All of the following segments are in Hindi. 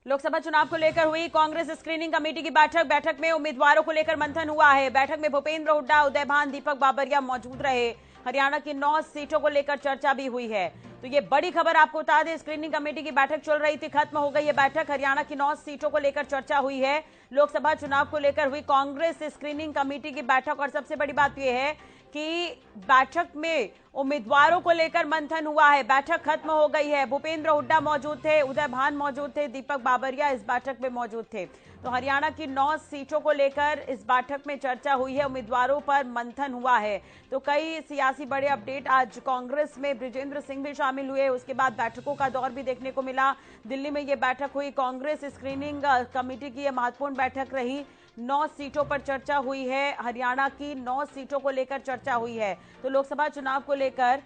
लोकसभा चुनाव को लेकर हुई कांग्रेस स्क्रीनिंग कमेटी की बैठक में उम्मीदवारों को लेकर मंथन हुआ है। बैठक में भूपेंद्र हुड्डा, उदय भान, दीपक बाबरिया मौजूद रहे। हरियाणा की 9 सीटों को लेकर चर्चा भी हुई है। तो ये बड़ी खबर आपको बता दें, स्क्रीनिंग कमेटी की बैठक चल रही थी, खत्म हो गई है बैठक। हरियाणा की 9 सीटों को लेकर चर्चा हुई है। लोकसभा चुनाव को लेकर हुई कांग्रेस स्क्रीनिंग कमेटी की बैठक, और सबसे बड़ी बात यह है कि बैठक में उम्मीदवारों को लेकर मंथन हुआ है। बैठक खत्म हो गई है। भूपेंद्र हुड्डा मौजूद थे, उदय भान मौजूद थे, दीपक बाबरिया इस बैठक में मौजूद थे। तो हरियाणा की 9 सीटों को लेकर इस बैठक में चर्चा हुई है, उम्मीदवारों पर मंथन हुआ है। तो कई सियासी बड़े अपडेट, आज कांग्रेस में बृजेंद्र सिंह भी शामिल हुए, उसके बाद बैठकों का दौर भी देखने को मिला। दिल्ली में यह बैठक हुई, कांग्रेस स्क्रीनिंग कमेटी की यह महत्वपूर्ण बैठक रही। 9 सीटों पर चर्चा हुई है, हरियाणा की 9 सीटों को लेकर चर्चा हुई है। तो लोकसभा चुनाव को लेकर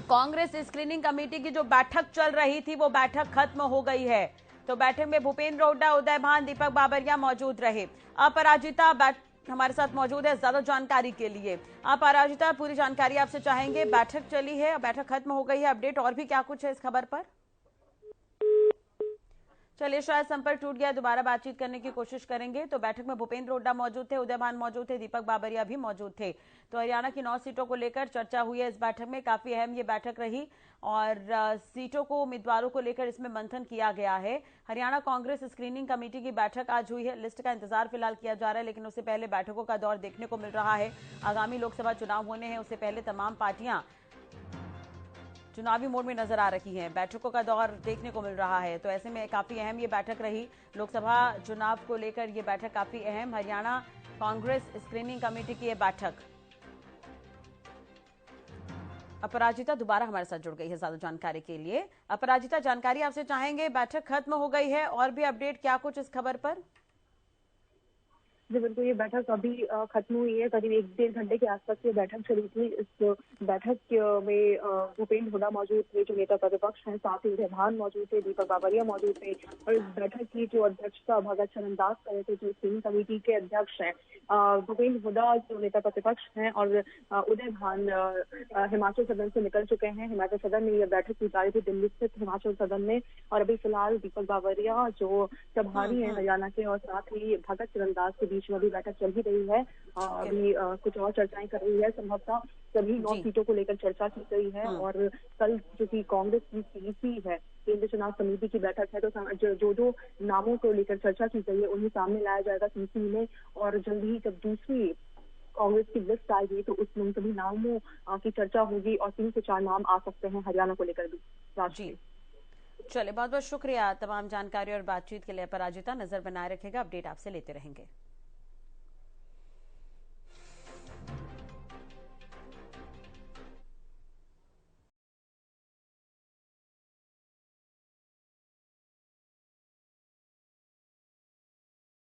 कांग्रेस स्क्रीनिंग कमेटी की जो बैठक चल रही थी वो बैठक खत्म हो गई है। तो बैठक में भूपेंद्र हुड्डा, उदय भान, दीपक बाबरिया मौजूद रहे। अपराजिता हमारे साथ मौजूद है ज्यादा जानकारी के लिए। अपराजिता, पूरी जानकारी आपसे चाहेंगे। बैठक चली है, बैठक खत्म हो गई है, अपडेट और भी क्या कुछ है इस खबर पर? चलिए, शायद संपर्क टूट गया, दोबारा बातचीत करने की कोशिश करेंगे। तो बैठक में भूपेंद्र हुड्डा मौजूद थे, उदय भान मौजूद थे, दीपक बाबरिया भी मौजूद थे। तो हरियाणा की 9 सीटों को लेकर चर्चा हुई है इस बैठक में, काफी अहम ये बैठक रही, और सीटों को, उम्मीदवारों को लेकर इसमें मंथन किया गया है। हरियाणा कांग्रेस स्क्रीनिंग कमेटी की बैठक आज हुई है। लिस्ट का इंतजार फिलहाल किया जा रहा है, लेकिन उससे पहले बैठकों का दौर देखने को मिल रहा है। आगामी लोकसभा चुनाव होने हैं, उससे पहले तमाम पार्टियां चुनावी मोड में नजर आ रही हैं, बैठकों का दौर देखने को मिल रहा है। तो ऐसे में काफी अहम ये बैठक रही, लोकसभा चुनाव को लेकर ये बैठक काफी अहम, हरियाणा कांग्रेस स्क्रीनिंग कमेटी की ये बैठक। अपराजिता दोबारा हमारे साथ जुड़ गई है ज्यादा जानकारी के लिए। अपराजिता, जानकारी आपसे चाहेंगे, बैठक खत्म हो गई है, और भी अपडेट क्या कुछ इस खबर पर? जी बिल्कुल, ये बैठक अभी खत्म हुई है। करीब 1-1.5 घंटे के आसपास ये बैठक चली थी। इस बैठक में भूपेंद्र हुड्डा मौजूद थे, जो नेता प्रतिपक्ष हैं, साथ ही उदय भान मौजूद थे, दीपक बाबरिया मौजूद थे। और इस बैठक की जो अध्यक्षता भगत चरण दास कर रहे थे, जो स्क्रीनिंग कमेटी के अध्यक्ष हैं। भूपेंद्र हुड्डा जो नेता प्रतिपक्ष हैं, और उदय भान हिमाचल सदन से निकल चुके हैं। हिमाचल सदन में यह बैठक की जा रही थी, दिल्ली स्थित हिमाचल सदन में। और अभी फिलहाल दीपक बाबरिया जो प्रभारी हैं हरियाणा के, और साथ ही भगत चरण दास के बीच में अभी बैठक चल ही रही है। अभी कुछ और चर्चाएं कर रही है, संभवतः सभी 9 सीटों को लेकर चर्चा की गई है। और कल जो कि कांग्रेस की सीईसी है, केंद्रीय चुनाव समिति की बैठक है, तो जो नामों को लेकर चर्चा की गई है उन्हें सामने लाया जाएगा सीईसी में। और जल्द ही जब दूसरी कांग्रेस की लिस्ट आएगी तो उसमें सभी नामों की चर्चा होगी, और 3 से 4 नाम आ सकते हैं हरियाणा को लेकर भी। जी, चलिए, बहुत बहुत शुक्रिया तमाम जानकारी और बातचीत के लिए अपराजिता। नजर बनाए रखेगा, अपडेट आपसे लेते रहेंगे।